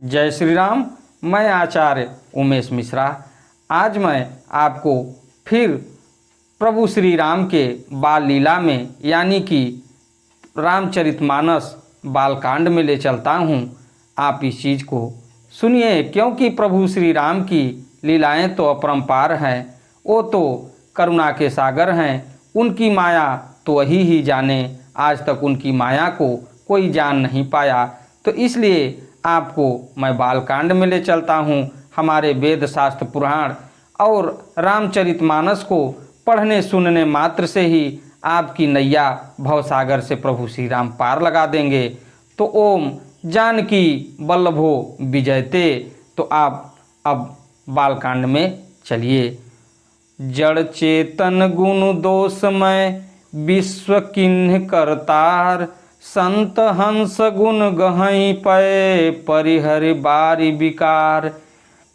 जय श्री राम। मैं आचार्य उमेश मिश्रा। आज मैं आपको फिर प्रभु श्री राम के बाल लीला में यानी कि रामचरितमानस बालकांड में ले चलता हूँ। आप इस चीज़ को सुनिए, क्योंकि प्रभु श्री राम की लीलाएं तो अपरंपार हैं। वो तो करुणा के सागर हैं। उनकी माया तो वही ही जाने। आज तक उनकी माया को कोई जान नहीं पाया। तो इसलिए आपको मैं बालकांड में ले चलता हूँ। हमारे वेद शास्त्र पुराण और रामचरितमानस को पढ़ने सुनने मात्र से ही आपकी नैया भवसागर से प्रभु श्री राम पार लगा देंगे। तो ओम जानकी वल्लभो विजयते। तो आप अब बालकांड में चलिए। जड़ चेतन गुण दोषमय विश्व किन्ह करतार, संत हंस गुण गहई पय परिहरि बारी विकार।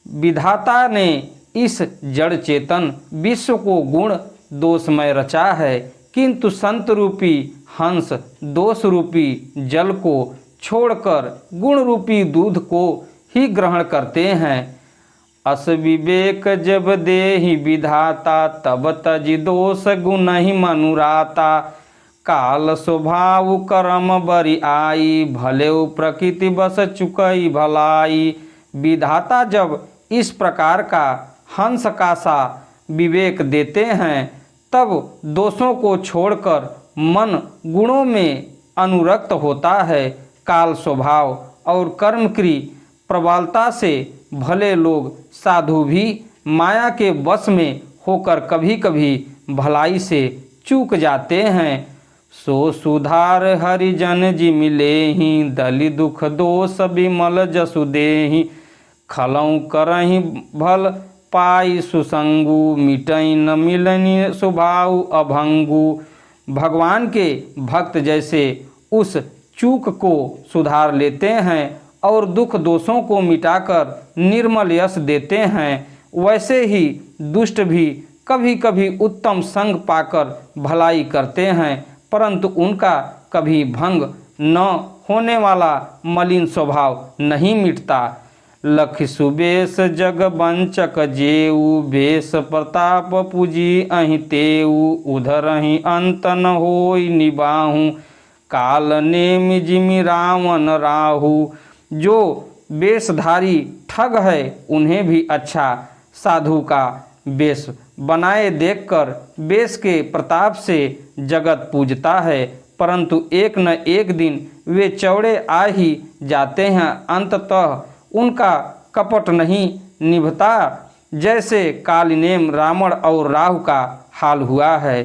विधाता ने इस जड़ चेतन विश्व को गुण दोषमय रचा है, किंतु संत रूपी हंस दोष रूपी जल को छोड़कर गुण रूपी दूध को ही ग्रहण करते हैं। अस विवेक जब देहि विधाता, तब तजि दोष गुण ही मनुराता। काल स्वभाव कर्म बरि आई, भले प्रकृति बस चुकई भलाई। विधाता जब इस प्रकार का हंस का सा विवेक देते हैं, तब दोषों को छोड़कर मन गुणों में अनुरक्त होता है। काल स्वभाव और कर्म की प्रबलता से भले लोग साधु भी माया के वश में होकर कभी कभी भलाई से चूक जाते हैं। सो सुधार हरिजन जी मिलेहि, दलि दुख दोष विमल जसु देहि। खलऊ करहि भल पाई सुसंगु, मिटई न मिलनि स्वभाव अभंगु। भगवान के भक्त जैसे उस चूक को सुधार लेते हैं और दुख दोषों को मिटाकर निर्मल यश देते हैं, वैसे ही दुष्ट भी कभी कभी उत्तम संग पाकर भलाई करते हैं, परंतु उनका कभी भंग न होने वाला मलिन स्वभाव नहीं मिटता। लख सुबेश जग वंचक जेऊ, बेश प्रताप पूजी अहि तेऊ। उधर ही अंत न होई निबाहू, काल नेमि जिमि रावण राहु। जो वेशधारी ठग है उन्हें भी अच्छा साधु का वेश बनाए देखकर वेश के प्रताप से जगत पूजता है, परंतु एक न एक दिन वे चौड़े आ ही जाते हैं। अंततः उनका कपट नहीं निभता, जैसे कालिनेम रावण और राहु का हाल हुआ है।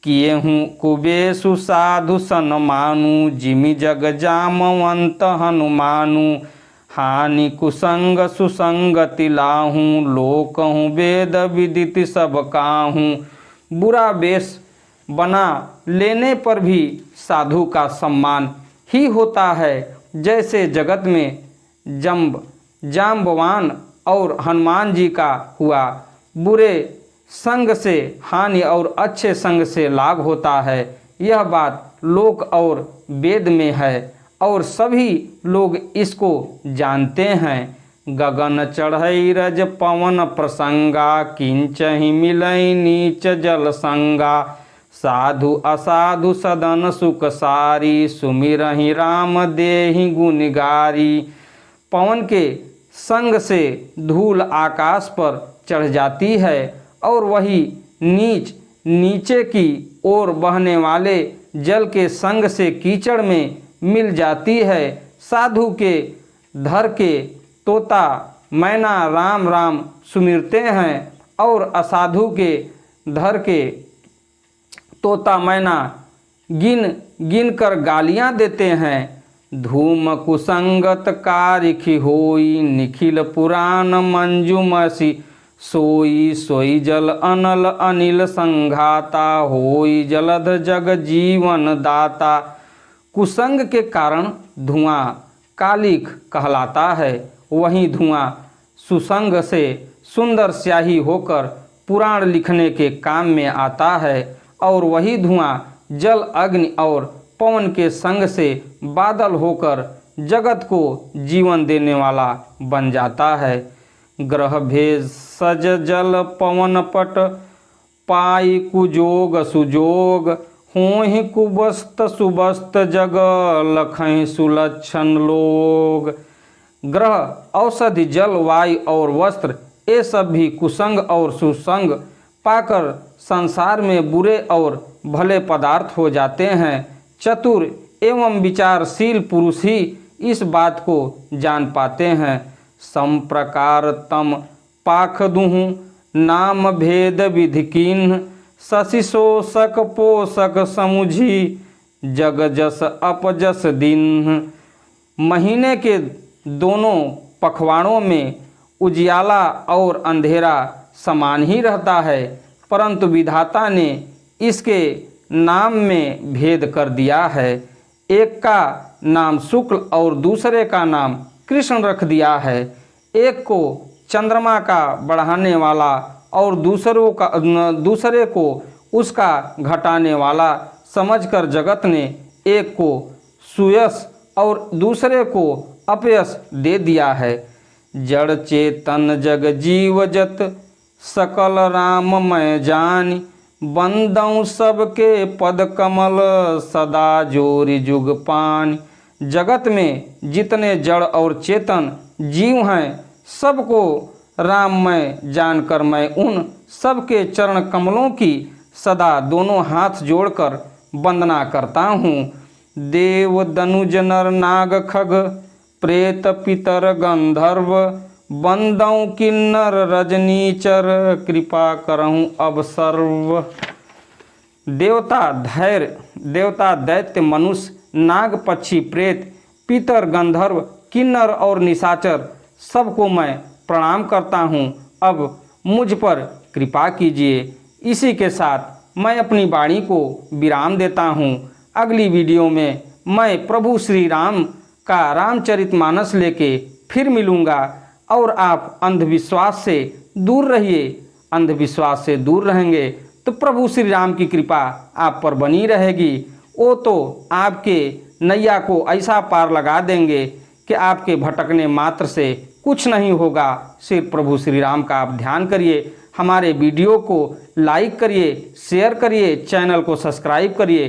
किए हूँ कुबेशु साधु सन मानु, जिमि जग जामवंत हनुमानु। हानि कुसंग सुसंगति लाहूँ, लोकहूँ वेद विदित सब काहूँ। बुरा वेश बना लेने पर भी साधु का सम्मान ही होता है, जैसे जगत में जाम्बवान और हनुमान जी का हुआ। बुरे संग से हानि और अच्छे संग से लाभ होता है। यह बात लोक और वेद में है और सभी लोग इसको जानते हैं। गगन चढ़ई रज पवन प्रसंगा, किंच ही मिलई नीच जल संगा। साधु असाधु सदन सुख सारी, सुमिरहि राम देहि गुणगारी। पवन के संग से धूल आकाश पर चढ़ जाती है और वही नीचे की ओर बहने वाले जल के संग से कीचड़ में मिल जाती है। साधु के धर के तोता मैना राम राम सुमिरते हैं और असाधु के धर के तोता मैना गिन कर गालियां देते हैं। धूम कुसंगत कारिखि होई, निखिल पुराण मंजुमसी सोई। सोई जल अनल अनिल संघाता, होई जलध जग जीवन दाता। कुसंग के कारण धुआं कालिख कहलाता है, वही धुआं सुसंग से सुंदर स्याही होकर पुराण लिखने के काम में आता है, और वही धुआं जल अग्नि और पवन के संग से बादल होकर जगत को जीवन देने वाला बन जाता है। ग्रह भेद सज जल पवन पट, पाई कुजोग सुजोग, होहि कुबस्त सुबस्त जग, लखहि सुलक्षण लोग। ग्रह, औषधि, जल, वायु और वस्त्र, ये सब भी कुसंग और सुसंग पाकर संसार में बुरे और भले पदार्थ हो जाते हैं। चतुर एवं विचारशील पुरुष ही इस बात को जान पाते हैं। सम प्रकार तम पाख दुहु, नाम भेद विधि कीन्ह, शशि शोषक पोषक समुझी, जग जस अपजस दीन्ह। महीने के दोनों पखवाड़ों में उजियाला और अंधेरा समान ही रहता है, परंतु विधाता ने इसके नाम में भेद कर दिया है। एक का नाम शुक्ल और दूसरे का नाम कृष्ण रख दिया है। एक को चंद्रमा का बढ़ाने वाला और दूसरे को उसका घटाने वाला समझकर जगत ने एक को सुयश और दूसरे को अपयश दे दिया है। जड़ चेतन जग जीव जत, सकल राम मैं जानी, बंदऊँ सबके पद कमल, सदा जोरि जुग पानी। जगत में जितने जड़ और चेतन जीव हैं, सबको राम मैं जानकर मैं उन सबके चरण कमलों की सदा दोनों हाथ जोड़कर वंदना करता हूँ। देव दनुज नर नाग खग, प्रेत पितर गंधर्व, बंदऊँ किन्नर रजनीचर, कृपा करहूँ अब सर्व। देवता दैत्य मनुष्य नाग पक्षी प्रेत पितर गंधर्व किन्नर और निशाचर सबको मैं प्रणाम करता हूँ। अब मुझ पर कृपा कीजिए। इसी के साथ मैं अपनी वाणी को विराम देता हूँ। अगली वीडियो में मैं प्रभु श्री राम का रामचरितमानस लेके फिर मिलूँगा और आप अंधविश्वास से दूर रहिए। अंधविश्वास से दूर रहेंगे तो प्रभु श्री राम की कृपा आप पर बनी रहेगी। वो तो आपके नैया को ऐसा पार लगा देंगे कि आपके भटकने मात्र से कुछ नहीं होगा। सिर्फ प्रभु श्री राम का आप ध्यान करिए। हमारे वीडियो को लाइक करिए, शेयर करिए, चैनल को सब्सक्राइब करिए।